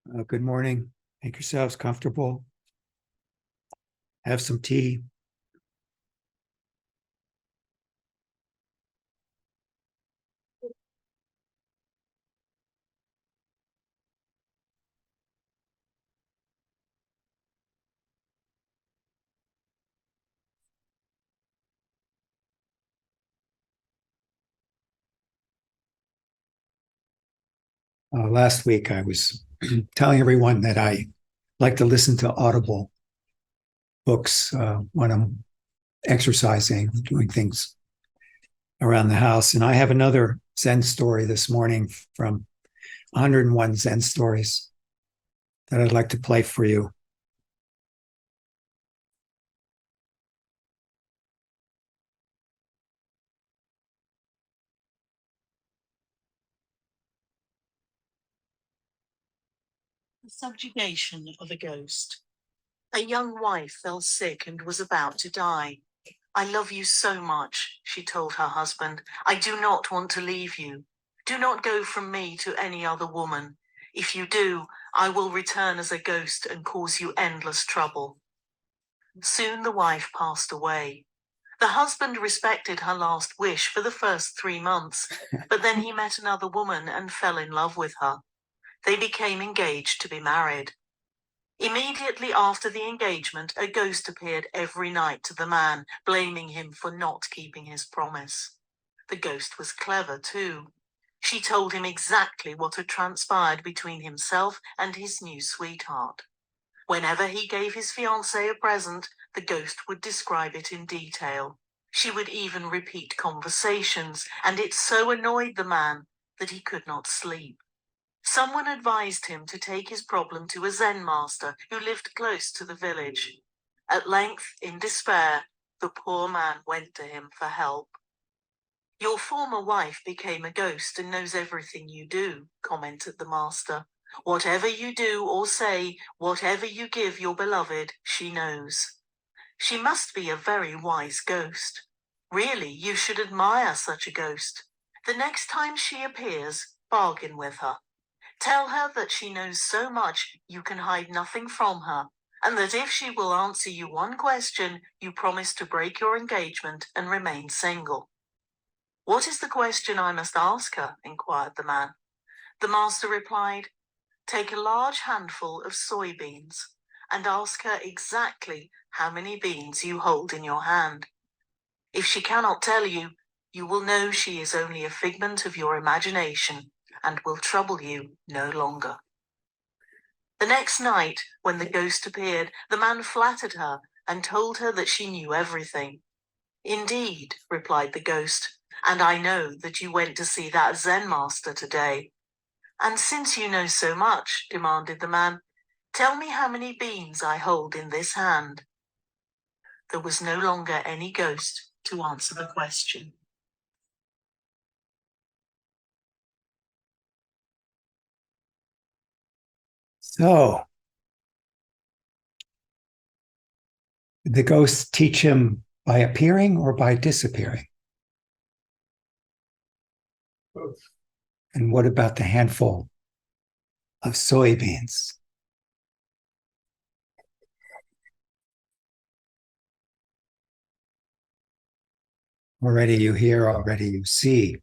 Good morning. Make yourselves comfortable. Have some tea. Last week, I was telling everyone that I like to listen to Audible books when I'm exercising, doing things around the house. And I have another Zen story this morning from 101 Zen Stories that I'd like to play for you. The subjugation of a ghost. A young wife fell sick and was about to die. I love you so much, she told her husband. I do not want to leave you. Do not go from me to any other woman. If you do, I will return as a ghost and cause you endless trouble. Soon the wife passed away. The husband respected her last wish for the first 3 months, but then he met another woman and fell in love with her. They became engaged to be married. Immediately after the engagement, a ghost appeared every night to the man, blaming him for not keeping his promise. The ghost was clever, too. She told him exactly what had transpired between himself and his new sweetheart. Whenever he gave his fiancée a present, the ghost would describe it in detail. She would even repeat conversations, and it so annoyed the man that he could not sleep. Someone advised him to take his problem to a Zen master who lived close to the village. At length, in despair, the poor man went to him for help. Your former wife became a ghost and knows everything you do, commented the master. Whatever you do or say, whatever you give your beloved, she knows. She must be a very wise ghost. Really, you should admire such a ghost. The next time she appears, bargain with her. Tell her that she knows so much you can hide nothing from her, and that if she will answer you one question, you promise to break your engagement and remain single. What is the question I must ask her? Inquired the man. The master replied, take a large handful of soybeans and ask her exactly how many beans you hold in your hand. If she cannot tell you, you will know she is only a figment of your imagination and will trouble you no longer. The next night, when the ghost appeared, the man flattered her and told her that she knew everything. Indeed, replied the ghost, and I know that you went to see that Zen master today. And since you know so much, demanded the man, tell me how many beans I hold in this hand. There was no longer any ghost to answer the question. So, did the ghosts teach him by appearing or by disappearing? Both. And what about the handful of soybeans? Already you hear, already you see.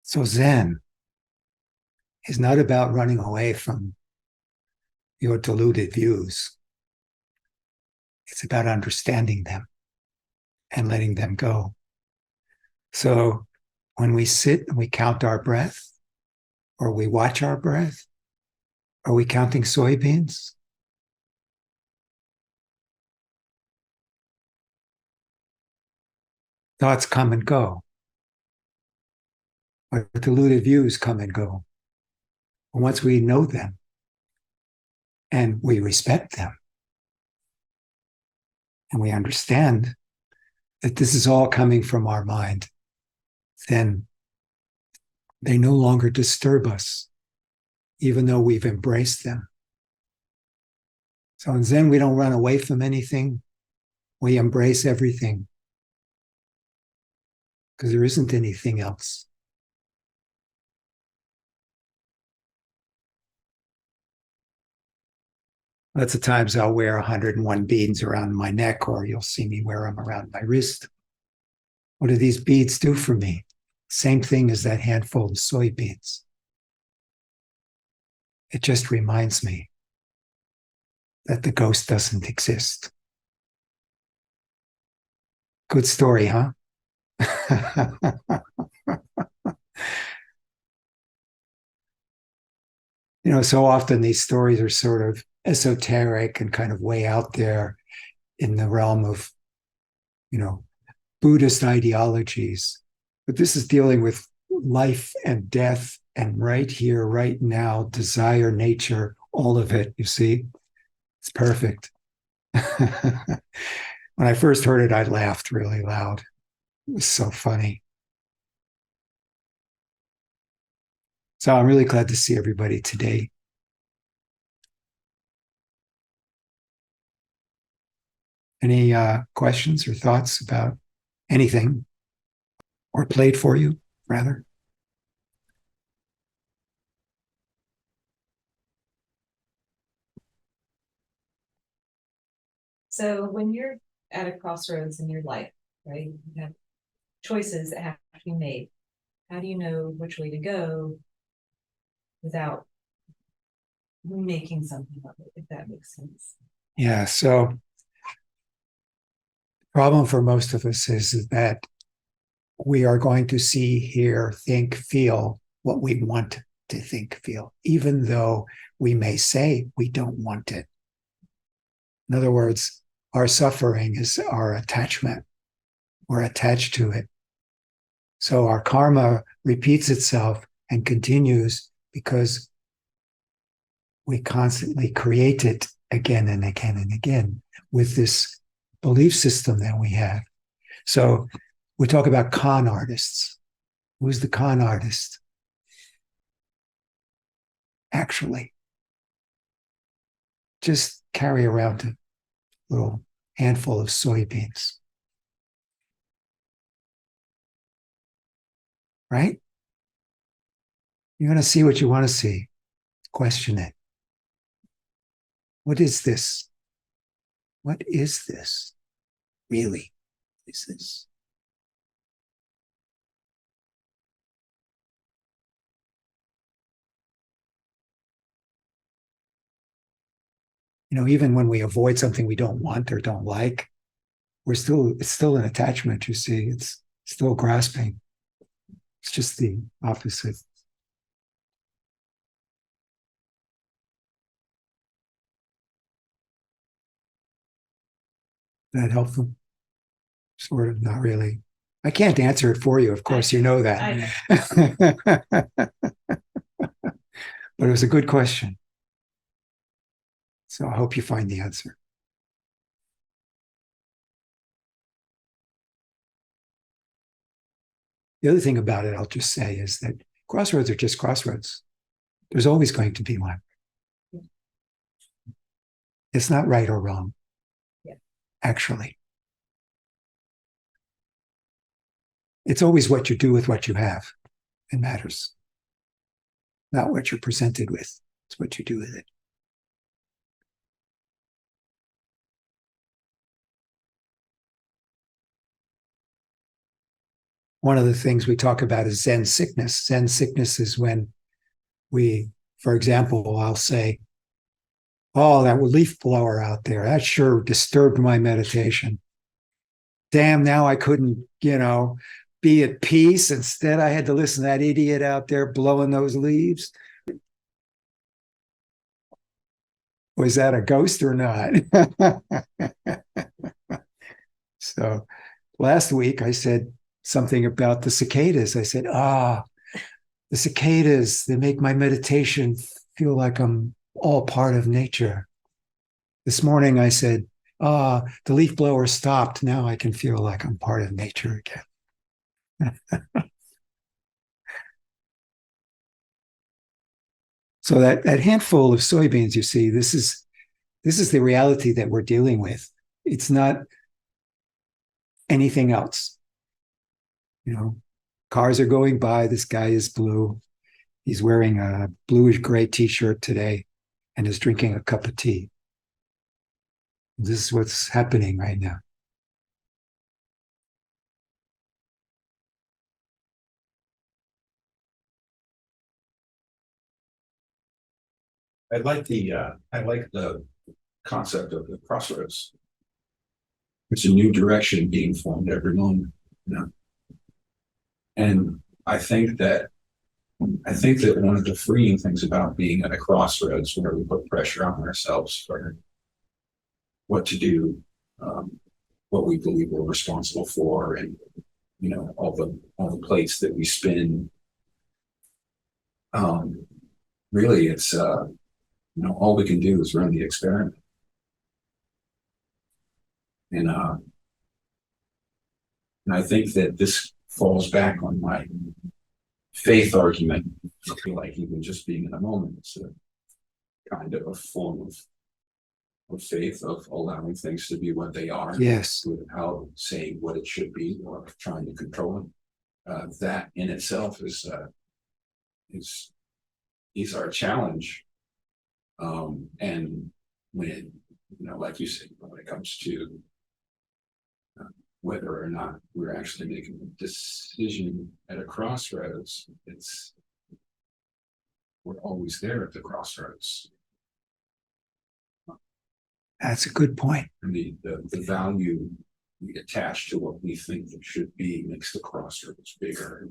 So Zen is not about running away from your deluded views. It's about understanding them and letting them go. So when we sit and we count our breath, or we watch our breath, are we counting soybeans? Thoughts come and go. Our deluded views come and go. And once we know them and we respect them and we understand that this is all coming from our mind, then they no longer disturb us, even though we've embraced them. So in Zen, we don't run away from anything. We embrace everything because there isn't anything else. Lots of times I'll wear 101 beads around my neck, or you'll see me wear them around my wrist. What do these beads do for me? Same thing as that handful of soybeans. It just reminds me that the ghost doesn't exist. Good story, huh? So often these stories are sort of esoteric and kind of way out there in the realm of, you know, Buddhist ideologies. But this is dealing with life and death and right here, right now, desire, nature, all of it. You see, it's perfect. When I first heard it, I laughed really loud. It was so funny. So I'm really glad to see everybody today. Any questions or thoughts about anything, or played for you, rather? So when you're at a crossroads in your life, right, you have choices that have to be made. How do you know which way to go without making something of it, if that makes sense? Yeah. So the problem for most of us is that we are going to see, hear, think, feel what we want to think, feel, even though we may say we don't want it. In other words, our suffering is our attachment. We're attached to it. So our karma repeats itself and continues because we constantly create it again and again and again with this belief system that we have. So we talk about con artists. Who's the con artist? Actually, just carry around a little handful of soybeans, right? You're going to see what you want to see. Question it. What is this? What is this? Really, is this? Even when we avoid something we don't want or don't like, it's still an attachment, you see. It's still grasping. It's just the opposite. Is that helpful? Sort of, not really. I can't answer it for you, of course, you know that. But it was a good question. So I hope you find the answer. The other thing about it, I'll just say, is that crossroads are just crossroads. There's always going to be one. It's not right or wrong, actually. It's always what you do with what you have that matters, not what you're presented with. It's what you do with it. One of the things we talk about is Zen sickness. Zen sickness is when for example, I'll say, oh, that leaf blower out there, that sure disturbed my meditation. Damn, now I couldn't, be at peace. Instead, I had to listen to that idiot out there blowing those leaves. Was that a ghost or not? So last week I said something about the cicadas. I said, the cicadas, they make my meditation feel like I'm all part of nature. This morning I said, the leaf blower stopped. Now I can feel like I'm part of nature again. So that handful of soybeans, you see, this is the reality that we're dealing with. It's not anything else. Cars are going by. This guy is blue. He's wearing a bluish gray t-shirt today and is drinking a cup of tea. This is what's happening right now. I like the concept of the crossroads. It's a new direction being formed every moment. You know? And I think that one of the freeing things about being at a crossroads where we put pressure on ourselves for what to do, what we believe we're responsible for, and you know, all the plates that we spin. Really, it's you know, all we can do is run the experiment. And I think that this falls back on my faith argument. I feel like even just being in a moment is a kind of a form of faith, of allowing things to be what they are. Yes. Without saying what it should be or trying to control it. That in itself is our challenge. And when, you know, like you said, when it comes to whether or not we're actually making a decision at a crossroads, we're always there at the crossroads. That's a good point. And the value we attach to what we think it should be makes the crossroads bigger.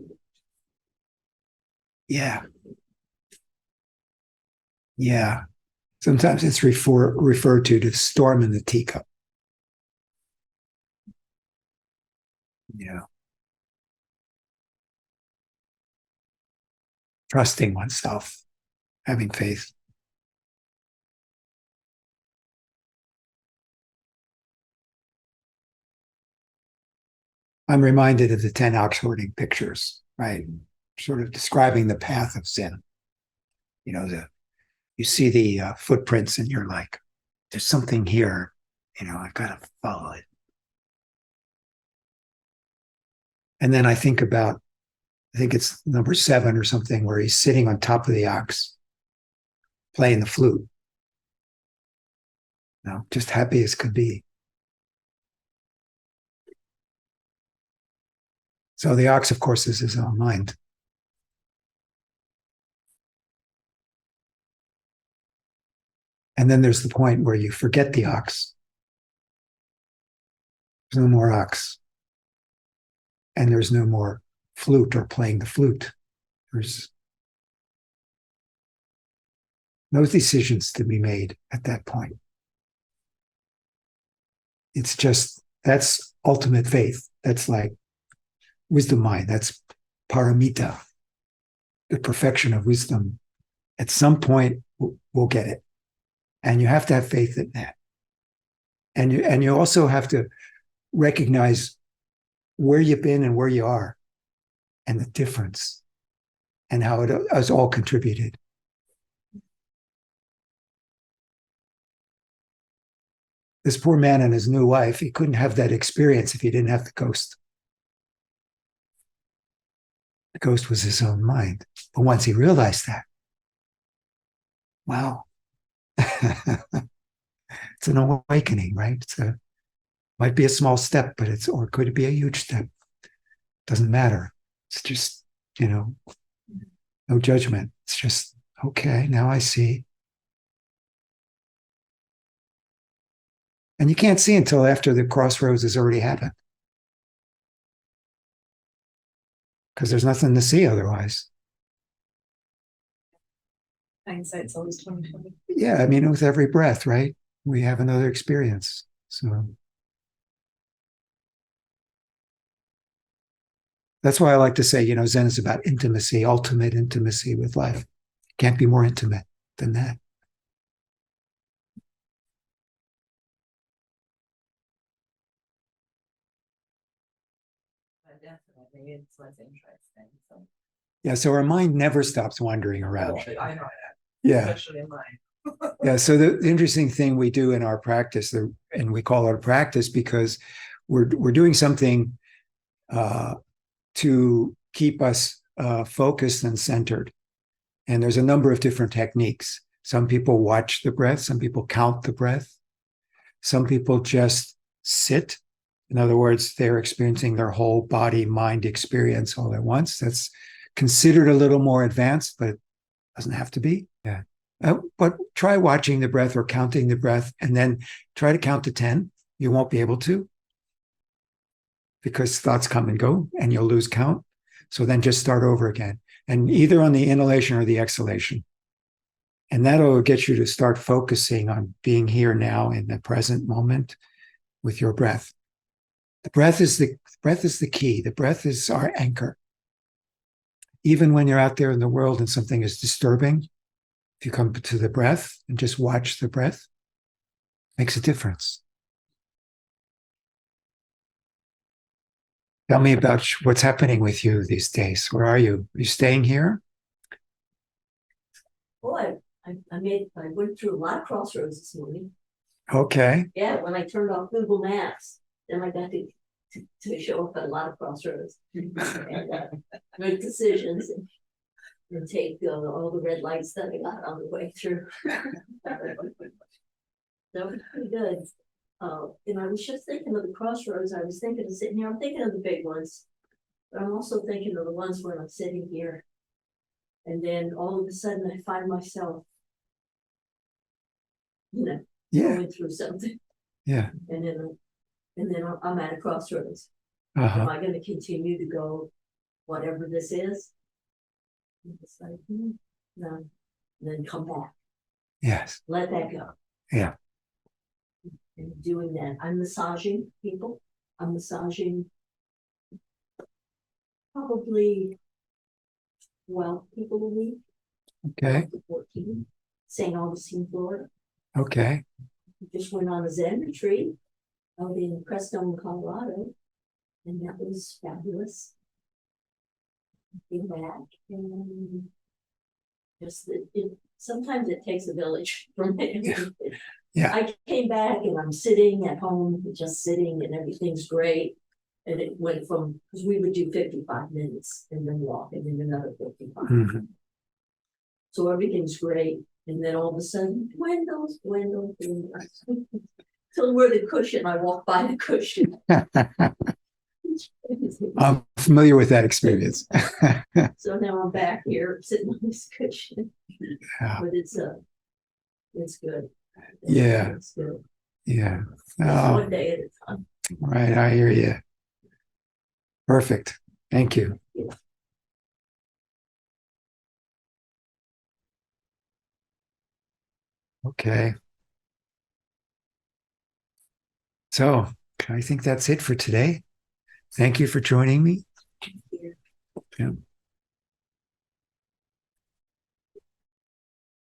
Yeah. Yeah. Sometimes it's referred to the storm in the teacup. Yeah. Trusting oneself, having faith. I'm reminded of the 10 oxhorning pictures, right? Sort of describing the path of Zen. You know, you see the footprints and you're like, there's something here, you know, I've got to follow it. And then I think it's number 7 or something, where he's sitting on top of the ox, playing the flute. You know, just happy as could be. So the ox, of course, is his own mind. And then there's the point where you forget the ox. There's no more ox. And there's no more flute or playing the flute. There's no decisions to be made at that point. It's just, that's ultimate faith. That's like wisdom mind. That's paramita, the perfection of wisdom. At some point, we'll get it. And you have to have faith in that. And you also have to recognize where you've been and where you are and the difference and how it has all contributed. This poor man and his new wife, he couldn't have that experience if he didn't have the ghost. The ghost was his own mind. But once he realized that, wow. It's an awakening, right? Might be a small step, but or could it be a huge step? Doesn't matter. It's just, you know, no judgment. It's just, okay, now I see. And you can't see until after the crossroads has already happened. Because there's nothing to see otherwise. Hindsight's always 20/20. Yeah, I mean, with every breath, right? We have another experience. So that's why I like to say, you know, Zen is about intimacy, ultimate intimacy with life. Can't be more intimate than that. But definitely, it's what's interesting. So. Yeah, so our mind never stops wandering around. I know that. Yeah. Especially in mine. Yeah. So the interesting thing we do in our practice, and we call it a practice because we're doing something to keep us focused and centered. And there's a number of different techniques. Some people watch the breath. Some people count the breath. Some people just sit. In other words, they're experiencing their whole body mind experience all at once. That's considered a little more advanced, but it doesn't have to be. Yeah. But try watching the breath or counting the breath and then try to count to 10. You won't be able to because thoughts come and go and you'll lose count. So then just start over again, and either on the inhalation or the exhalation. And that'll get you to start focusing on being here now in the present moment with your breath. The breath is the key. The breath is our anchor. Even when you're out there in the world and something is disturbing, if you come to the breath and just watch the breath, it makes a difference. Tell me about what's happening with you these days. Where are you? Are you staying here? Boy, I went through a lot of crossroads this morning. Okay. Yeah, when I turned off Google Maps, then I got to show up at a lot of crossroads and make decisions and take all the red lights that I got on the way through. That was pretty good. And I was just thinking of the crossroads. I was thinking of sitting here. I'm thinking of the big ones, but I'm also thinking of the ones where I'm sitting here. And then all of a sudden I find myself, Yeah. going through something. Yeah. And then I'm at a crossroads. Uh-huh. Am I going to continue to go, whatever this is? And it's like, no. And then come back. Yes. Let that go. Yeah. And doing that, I'm massaging people. I'm massaging probably 12 people a week. Okay. 14. St. Augustine, Florida. Okay. Just went on a Zen retreat out in Crestone, Colorado, and that was fabulous. Came back and just sometimes it takes a village from it. Yeah. I came back and I'm sitting at home, just sitting, and everything's great. And it went from, because we would do 55 minutes and then walk and then another 55. Mhm. So everything's great. And then all of a sudden, dwindles. Till we're the cushion, I walk by the cushion. I'm familiar with that experience. So now I'm back here sitting on this cushion. Yeah. But it's good. Yeah. It's good. Yeah. Just Oh, one day at a time. right. I hear you. Perfect. Thank you. Okay. So I think that's it for today. Thank you for joining me. Yeah.